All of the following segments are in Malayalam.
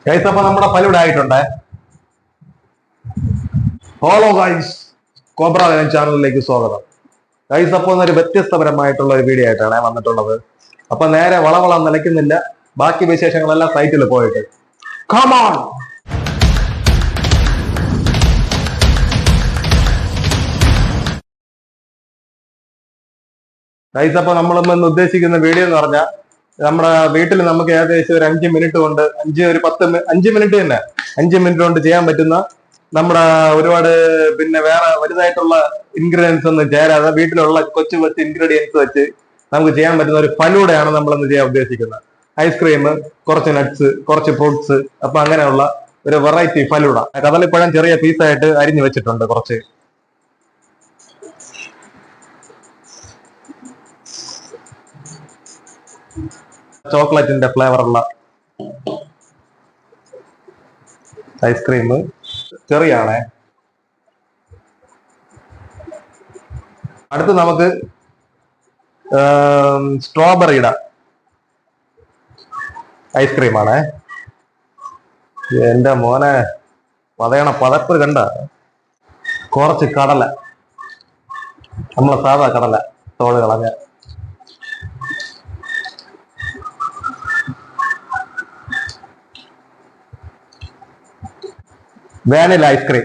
ഗൈസ്, അപ്പൊ നമ്മുടെ ഫലൂഡ ആയിട്ടുണ്ട്. ഹലോ ഗൈസ്, കോബ്ര ചാനലിലേക്ക് സ്വാഗതം. ഗൈസ്, അപ്പൊ ഒരു വ്യത്യസ്തപരമായിട്ടുള്ള ഒരു വീഡിയോ ആയിട്ടാണ് വന്നിട്ടുള്ളത്. അപ്പൊ നേരെ വളവളം നിലയ്ക്കുന്നില്ല, ബാക്കി വിശേഷങ്ങളെല്ലാം സൈറ്റിൽ പോയിട്ട് come on. ഗൈസ്, അപ്പൊ നമ്മളിന്ന് ഉദ്ദേശിക്കുന്ന വീഡിയോ എന്ന് പറഞ്ഞാൽ നമ്മുടെ വീട്ടിൽ നമുക്ക് ഏകദേശം ഒരു 5 മിനിറ്റ് കൊണ്ട് 5 മിനിറ്റ് തന്നെ 5 മിനിറ്റ് കൊണ്ട് ചെയ്യാൻ പറ്റുന്ന നമ്മുടെ ഒരുപാട് പിന്നെ വേറെ വലുതായിട്ടുള്ള ഇൻഗ്രീഡിയൻസ് ഒന്നും ചേരാതെ വീട്ടിലുള്ള കൊച്ചു കൊച്ചു ഇൻഗ്രീഡിയൻസ് വെച്ച് നമുക്ക് ചെയ്യാൻ പറ്റുന്ന ഒരു ഫലൂഡയാണ് നമ്മളിന്ന് ചെയ്യാൻ ഉദ്ദേശിക്കുന്നത്. ഐസ്ക്രീം, കുറച്ച് നട്ട്സ്, കുറച്ച് ഫ്രൂട്ട്സ്, അപ്പൊ അങ്ങനെയുള്ള ഒരു വെറൈറ്റി ഫലൂഡ. കദളിപ്പഴം ചെറിയ പീസായിട്ട് അരിഞ്ഞു വെച്ചിട്ടുണ്ട്. കുറച്ച് ചോക്ലേറ്റിന്റെ ഫ്ലേവറുള്ള ഐസ്ക്രീം, ചെറിയാണേ. അടുത്ത് നമുക്ക് സ്ട്രോബെറിയുടെ ഐസ്ക്രീമാണ്. എന്റെ മോനെ പതയണ പതപ്പ് കണ്ട. കുറച്ച് കടല, നമ്മളെ സാധാ കടല തോട് കളഞ്ഞ. Vanilla ice cream.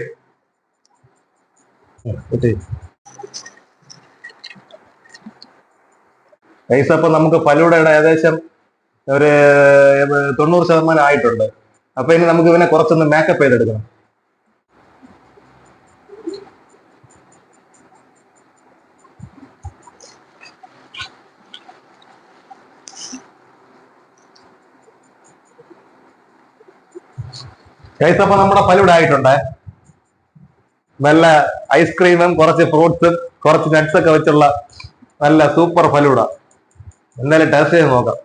ഗൈസ്, അപ്പൊ നമുക്ക് ഫലൂഡയുടെ ഏകദേശം ഒരു 90% ആയിട്ടുണ്ട്. അപ്പൊ ഇനി നമുക്ക് ഇവനെ കുറച്ചൊന്ന് മേക്കപ്പ് ചെയ്തെടുക്കണം. ഗൈസ്, അപ്പൊ നമ്മുടെ ഫലൂഡ ആയിട്ടുണ്ട്. നല്ല ഐസ്ക്രീമും കുറച്ച് ഫ്രൂട്ട്സും കുറച്ച് നട്ട്സ് ഒക്കെ വെച്ചുള്ള നല്ല സൂപ്പർ ഫലൂഡ. എന്തായാലും ടേസ്റ്റ് ചെയ്ത് നോക്കാം.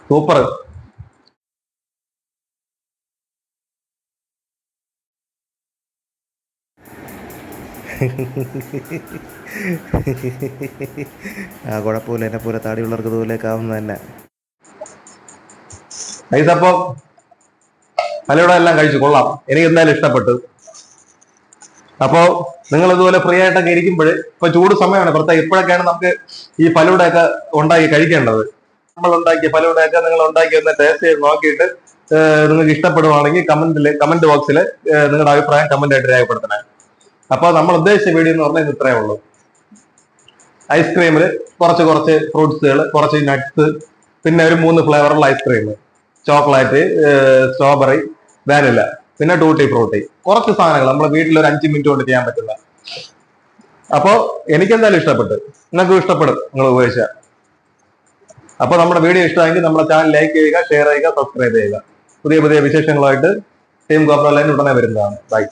സൂപ്പർ. ആ കുഴപ്പമില്ല, എന്നെ പോലെ താടിയുള്ളവർക്ക് ഇതുപോലെയൊക്കെ ആവുന്നത് തന്നെ. അപ്പൊ ഫലൂഡ എല്ലാം കഴിച്ചു, കൊള്ളാം. എനിക്ക് എന്തായാലും ഇഷ്ടപ്പെട്ടു. അപ്പോ നിങ്ങൾ ഇതുപോലെ ഫ്രീ ആയിട്ടൊക്കെ ഇരിക്കുമ്പോൾ, ഇപ്പൊ ചൂട് സമയമാണ് പ്രത്യേകം, ഇപ്പോഴൊക്കെയാണ് നമുക്ക് ഈ ഫലൂഡയൊക്കെ ഉണ്ടാക്കി കഴിക്കേണ്ടത്. നമ്മൾ ഉണ്ടാക്കിയ ഫലൂഡയൊക്കെ നിങ്ങൾ ഉണ്ടാക്കി ഒന്ന് ടേസ്റ്റ് ചെയ്ത് നോക്കിയിട്ട് നിങ്ങൾക്ക് ഇഷ്ടപ്പെടുവാണെങ്കിൽ കമന്റ് ബോക്സിൽ നിങ്ങളുടെ അഭിപ്രായം കമന്റ് ആയിട്ട് രേഖപ്പെടുത്തണേ. അപ്പൊ നമ്മൾ ഉദ്ദേശിച്ച വീഡിയോ എന്ന് പറഞ്ഞാൽ ഇത് ഇത്രയേ ഉള്ളൂ. ഐസ്ക്രീമിൽ കുറച്ച് ഫ്രൂട്ട്സുകൾ, കുറച്ച് നട്ട്സ്, പിന്നെ ഒരു 3 ഫ്ലേവറുള്ള ഐസ്ക്രീം, ചോക്ലേറ്റ്, സ്ട്രോബെറി, വാനില, പിന്നെ ടൂട്ടി ഫ്രൂട്ടി, കുറച്ച് സാധനങ്ങൾ നമ്മുടെ വീട്ടിൽ ഒരു 5 മിനിറ്റ് കൊണ്ട് ചെയ്യാൻ പറ്റുന്ന. അപ്പോ എനിക്കെന്തായാലും ഇഷ്ടപ്പെട്ടു, നിങ്ങൾക്കും ഇഷ്ടപ്പെടും നിങ്ങൾ ഉപയോഗിച്ചാൽ. അപ്പൊ നമ്മുടെ വീഡിയോ ഇഷ്ടമായെങ്കിൽ നമ്മുടെ ചാനൽ ലൈക്ക് ചെയ്യുക, ഷെയർ ചെയ്യുക, സബ്സ്ക്രൈബ് ചെയ്യുക. പുതിയ വിശേഷങ്ങളുമായിട്ട് ടീം കോബ്ര ലൈൻ ഉടനെ വരുന്നതാണ്. ബൈ.